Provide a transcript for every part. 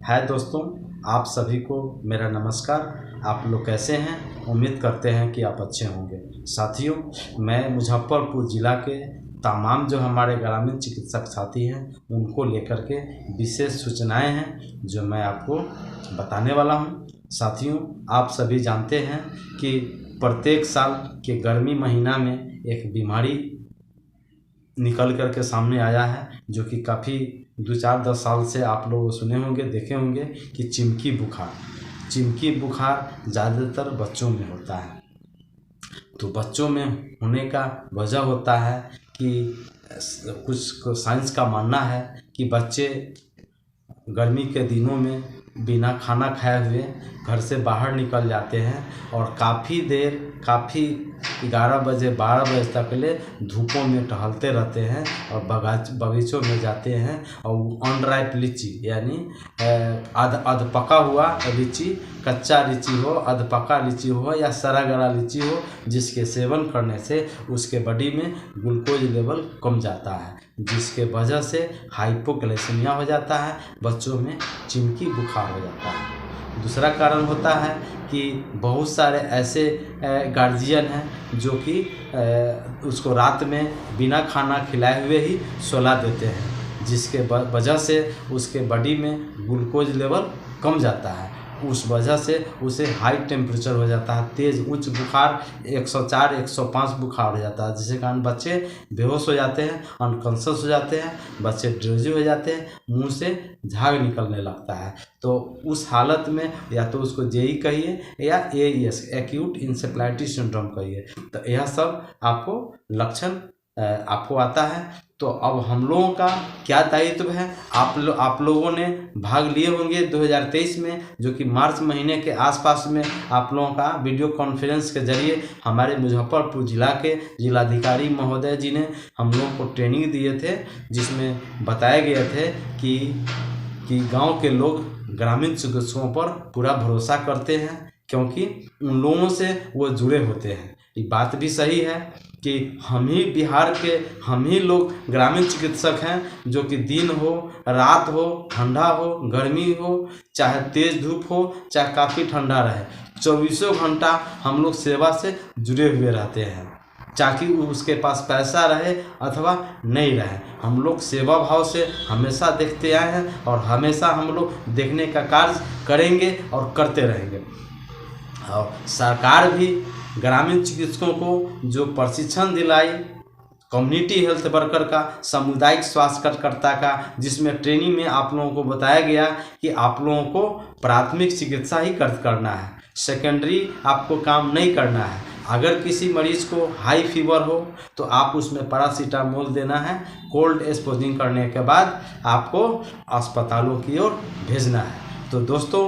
हाय दोस्तों, आप सभी को मेरा नमस्कार। आप लोग कैसे हैं? उम्मीद करते हैं कि आप अच्छे होंगे। साथियों, मैं मुजफ्फरपुर ज़िला के तमाम जो हमारे ग्रामीण चिकित्सक साथी हैं उनको लेकर के विशेष सूचनाएं हैं जो मैं आपको बताने वाला हूं। साथियों, आप सभी जानते हैं कि प्रत्येक साल के गर्मी महीना में एक बीमारी निकल कर के सामने आया है जो कि काफ़ी 2-4-10 साल से आप लोग सुने होंगे, देखे होंगे कि चिमकी बुखार ज़्यादातर बच्चों में होता है। तो बच्चों में होने का वजह होता है कि कुछ साइंस का मानना है कि बच्चे गर्मी के दिनों में बिना खाना खाए हुए घर से बाहर निकल जाते हैं और काफ़ी 11 बजे 12 बजे तक के लिए धूपों में टहलते रहते हैं और बगीचों में जाते हैं और अनराइप लीची यानी अध पका हुआ लीची, कच्चा लीची हो, अध पका लीची हो या सड़ा गला लीची हो, जिसके सेवन करने से उसके बॉडी में ग्लूकोज लेवल कम जाता है, जिसके वजह से हाइपोग्लाइसेमिया हो जाता है, बच्चों में चिमकी बुखार हो जाता है। दूसरा कारण होता है कि बहुत सारे ऐसे गार्जियन हैं जो कि उसको रात में बिना खाना खिलाए हुए ही सुला देते हैं, जिसके वजह से उसके बॉडी में ग्लूकोज लेवल कम जाता है। उस वजह से उसे हाई टेम्परेचर हो जाता है, तेज़ उच्च बुखार 104-105 बुखार हो जाता है, जिसके कारण बच्चे बेहोश हो जाते हैं, अनकॉन्शियस हो जाते हैं, बच्चे ड्रोजी हो जाते हैं, मुंह से झाग निकलने लगता है। तो उस हालत में या तो उसको जेई कहिए या एईएस एक्यूट इंसेफ्लाइटिस सिंड्रोम कहिए। तो यह सब आपको लक्षण आपको आता है। तो अब हम लोगों का क्या दायित्व है? आप लोगों ने भाग लिए होंगे 2023 में, जो कि मार्च महीने के आसपास में आप लोगों का वीडियो कॉन्फ्रेंस के जरिए हमारे मुजफ्फरपुर ज़िला के जिलाधिकारी महोदय जी ने हम लोगों को ट्रेनिंग दिए थे, जिसमें बताए गए थे कि गांव के लोग ग्रामीण चिकित्सकों पर पूरा भरोसा करते हैं, क्योंकि उन लोगों से वो जुड़े होते हैं। ये बात भी सही है कि हम ही लोग ग्रामीण चिकित्सक हैं, जो कि दिन हो, रात हो, ठंडा हो, गर्मी हो, चाहे तेज़ धूप हो, चाहे काफ़ी ठंडा रहे, 24 घंटा हम लोग सेवा से जुड़े हुए रहते हैं, चाहे उसके पास पैसा रहे अथवा नहीं रहे। हम लोग सेवा भाव से हमेशा देखते आए हैं और हमेशा हम लोग देखने का कार्य करेंगे और करते रहेंगे। और सरकार भी ग्रामीण चिकित्सकों को जो प्रशिक्षण दिलाई कम्युनिटी हेल्थ वर्कर का, सामुदायिक स्वास्थ्य कार्यकर्ता का, जिसमें ट्रेनिंग में आप लोगों को बताया गया कि आप लोगों को प्राथमिक चिकित्सा ही करना है, सेकेंडरी आपको काम नहीं करना है। अगर किसी मरीज़ को हाई फीवर हो तो आप उसमें पैरासीटामोल देना है, कोल्ड एक्सपोजिंग करने के बाद आपको अस्पतालों की ओर भेजना है। तो दोस्तों,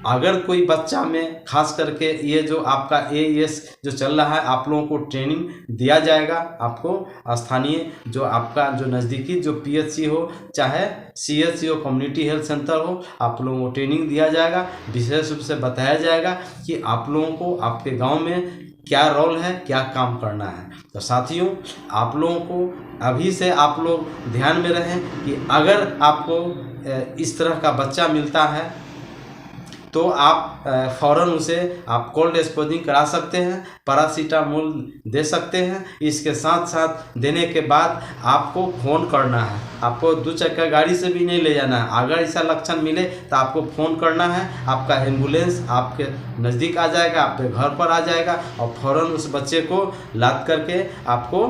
अगर कोई बच्चा में खास करके ये जो आपका एईएस जो चल रहा है, आप लोगों को ट्रेनिंग दिया जाएगा। आपको स्थानीय जो आपका जो नज़दीकी जो पीएचसी हो, चाहे सीएचसी हो, कम्युनिटी हेल्थ सेंटर हो, आप लोगों को ट्रेनिंग दिया जाएगा। विशेष रूप से बताया जाएगा कि आप लोगों को आपके गाँव में क्या रोल है, क्या काम करना है। तो साथियों, आप लोगों को अभी से आप लोग ध्यान में रहें कि अगर आपको इस तरह का बच्चा मिलता है तो आप फ़ौरन उसे आप कोल्ड एक्सपोजिंग करा सकते हैं, पैरासीटामोल दे सकते हैं। इसके साथ साथ देने के बाद आपको फ़ोन करना है, आपको 2 चक्का गाड़ी से भी नहीं ले जाना है। अगर ऐसा लक्षण मिले तो आपको फ़ोन करना है, आपका एम्बुलेंस आपके नज़दीक आ जाएगा, आपके घर पर आ जाएगा और फ़ौरन उस बच्चे को लाद करके आपको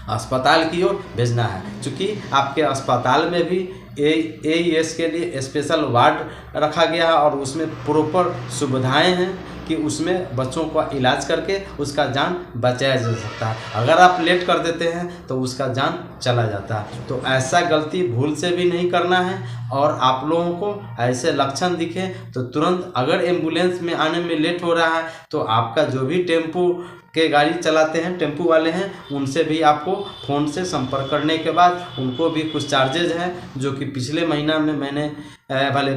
अस्पताल की ओर भेजना है। चूँकि आपके अस्पताल में भी एईएस के लिए स्पेशल वार्ड रखा गया है और उसमें प्रॉपर सुविधाएं हैं कि उसमें बच्चों का इलाज करके उसका जान बचाया जा सकता है। अगर आप लेट कर देते हैं तो उसका जान चला जाता है। तो ऐसा गलती भूल से भी नहीं करना है। और आप लोगों को ऐसे लक्षण दिखे तो तुरंत, अगर एम्बुलेंस में आने में लेट हो रहा है तो आपका जो भी टेम्पू के गाड़ी चलाते हैं, टेम्पू वाले हैं, उनसे भी आपको फ़ोन से संपर्क करने के बाद उनको भी कुछ चार्जेज हैं, जो कि पिछले महीना में मैंने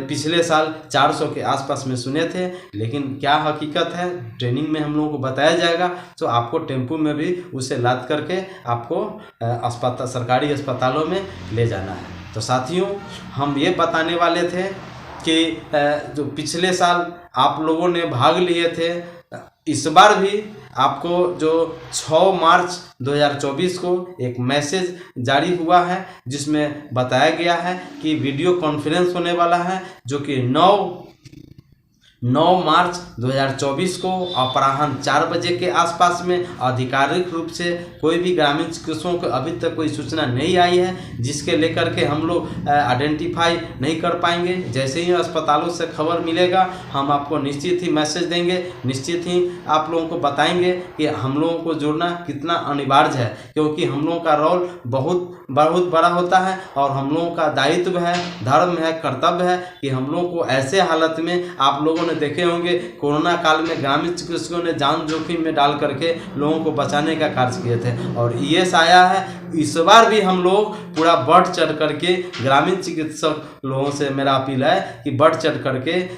पिछले साल 400 के आसपास में सुने थे, लेकिन क्या हकीकत है ट्रेनिंग में हम लोगों को बताया जाएगा। तो आपको टेम्पू में भी उसे लाद करके आपको सरकारी अस्पतालों में ले जाना है। तो साथियों, हम ये बताने वाले थे कि जो पिछले साल आप लोगों ने भाग लिए थे, इस बार भी आपको जो 6 मार्च 2024 को एक मैसेज जारी हुआ है जिसमें बताया गया है कि वीडियो कॉन्फ्रेंस होने वाला है, जो कि 9 मार्च 2024 को अपराह्न 4 बजे के आसपास में। आधिकारिक रूप से कोई भी ग्रामीण चिकित्सकों को अभी तक कोई सूचना नहीं आई है, जिसके लेकर के हम लोग आइडेंटिफाई नहीं कर पाएंगे। जैसे ही अस्पतालों से खबर मिलेगा हम आपको निश्चित ही मैसेज देंगे, निश्चित ही आप लोगों को बताएंगे कि हम लोगों को जुड़ना कितना अनिवार्य है, क्योंकि हम लोगों का रोल बहुत बड़ा होता है और हम लोगों का दायित्व है, धर्म है, कर्तव्य है कि हम लोगों को ऐसे हालत में, आप लोगों ने देखे होंगे कोरोना काल में ग्रामीण चिकित्सकों ने जान जोखिम में डाल करके लोगों को बचाने का कार्य किए थे और यश आया है। इस बार भी हम लोग पूरा बढ़ चढ़ करके, ग्रामीण चिकित्सक लोगों से मेरा अपील है कि बढ़ चढ़ करके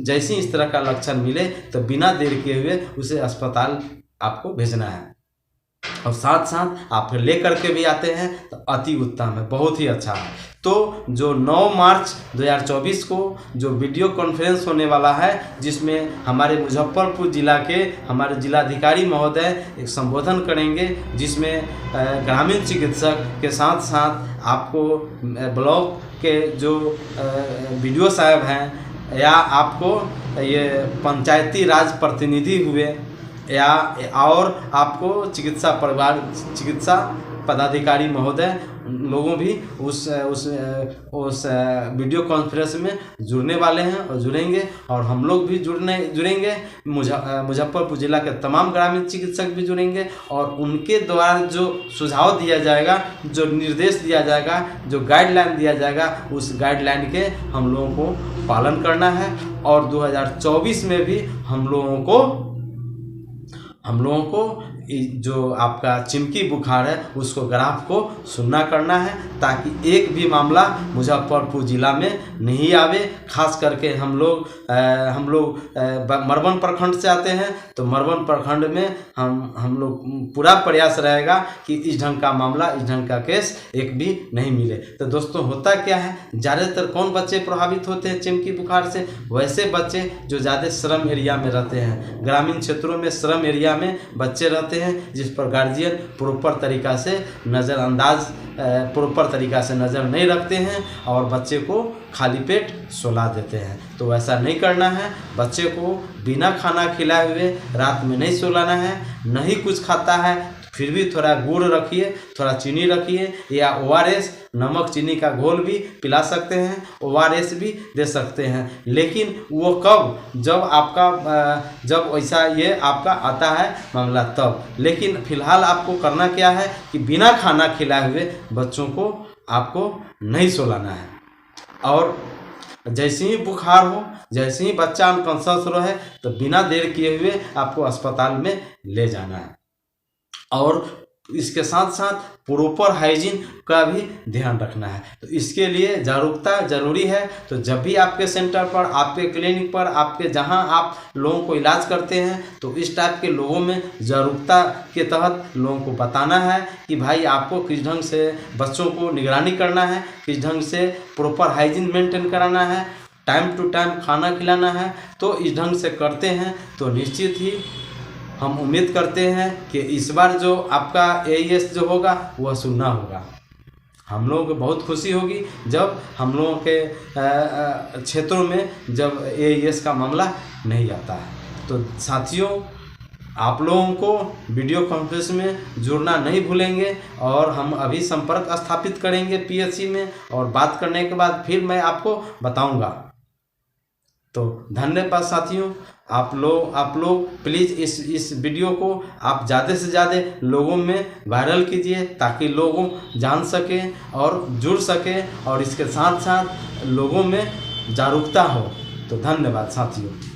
जैसे इस तरह का लक्षण मिले तो बिना देर किए हुए उसे अस्पताल आपको भेजना है और साथ साथ आप ले करके भी आते हैं तो अति उत्तम है, बहुत ही अच्छा है। तो जो 9 मार्च 2024 को जो वीडियो कॉन्फ्रेंस होने वाला है, जिसमें हमारे मुजफ्फरपुर जिला के हमारे जिलाधिकारी महोदय एक संबोधन करेंगे, जिसमें ग्रामीण चिकित्सक के साथ साथ आपको ब्लॉक के जो बीडीओ साहब हैं या आपको ये पंचायती राज प्रतिनिधि हुए या और आपको चिकित्सा पदाधिकारी महोदय लोगों भी उस वीडियो कॉन्फ्रेंस में जुड़ने वाले हैं और जुड़ेंगे और हम लोग भी जुड़ेंगे। मुजफ्फरपुर जिला के तमाम ग्रामीण चिकित्सक भी जुड़ेंगे और उनके द्वारा जो सुझाव दिया जाएगा, जो निर्देश दिया जाएगा, जो गाइडलाइन दिया जाएगा, उस गाइडलाइन के हम लोगों को पालन करना है और 2024 में भी हम लोगों को जो आपका चिमकी बुखार है उसको ग्राफ को सुनना करना है, ताकि एक भी मामला मुजफ्फरपुर जिला में नहीं आवे। खास करके हम लोग मरवन प्रखंड से आते हैं तो मरवन प्रखंड में हम लोग पूरा प्रयास रहेगा कि इस ढंग का मामला, इस ढंग का केस एक भी नहीं मिले। तो दोस्तों होता क्या है, ज़्यादातर कौन बच्चे प्रभावित होते हैं चिमकी बुखार से? वैसे बच्चे जो ज़्यादा श्रम एरिया में रहते हैं, ग्रामीण क्षेत्रों में श्रम एरिया में बच्चे रहते हैं, जिस पर गार्जियन प्रॉपर तरीका से नज़र नहीं रखते हैं और बच्चे को खाली पेट सुला देते हैं। तो वैसा नहीं करना है, बच्चे को बिना खाना खिलाए हुए रात में नहीं सुलाना है। नहीं कुछ खाता है फिर भी थोड़ा गुड़ रखिए, थोड़ा चीनी रखिए या ORS नमक चीनी का घोल भी पिला सकते हैं, ORS भी दे सकते हैं। लेकिन वो कब, जब ऐसा ये आपका आता है मामला तब। लेकिन फिलहाल आपको करना क्या है कि बिना खाना खिलाए हुए बच्चों को आपको नहीं सुलाना है और जैसे ही बुखार हो, जैसे ही बच्चा अनकॉन्शियस रहे तो बिना देर किए हुए आपको अस्पताल में ले जाना है और इसके साथ साथ प्रॉपर हाइजीन का भी ध्यान रखना है। तो इसके लिए जागरूकता जरूरी है। तो जब भी आपके सेंटर पर, आपके क्लिनिक पर, आपके जहां आप लोगों को इलाज करते हैं तो इस टाइप के लोगों में जागरूकता के तहत लोगों को बताना है कि भाई आपको किस ढंग से बच्चों को निगरानी करना है, किस ढंग से प्रॉपर हाइजीन मेंटेन कराना है, टाइम टू टाइम खाना खिलाना है। तो इस ढंग से करते हैं तो निश्चित ही हम उम्मीद करते हैं कि इस बार जो आपका AES जो होगा वह सुनना होगा। हम लोगों को बहुत खुशी होगी जब हम लोगों के क्षेत्रों में जब AES का मामला नहीं आता है। तो साथियों, आप लोगों को वीडियो कॉन्फ्रेंस में जुड़ना नहीं भूलेंगे और हम अभी संपर्क स्थापित करेंगे PHC में और बात करने के बाद फिर मैं आपको बताऊंगा। तो धन्यवाद साथियों। आप लोग प्लीज़ इस वीडियो को आप ज़्यादा से ज़्यादा लोगों में वायरल कीजिए ताकि लोग जान सकें और जुड़ सकें और इसके साथ साथ लोगों में जागरूकता हो। तो धन्यवाद साथियों।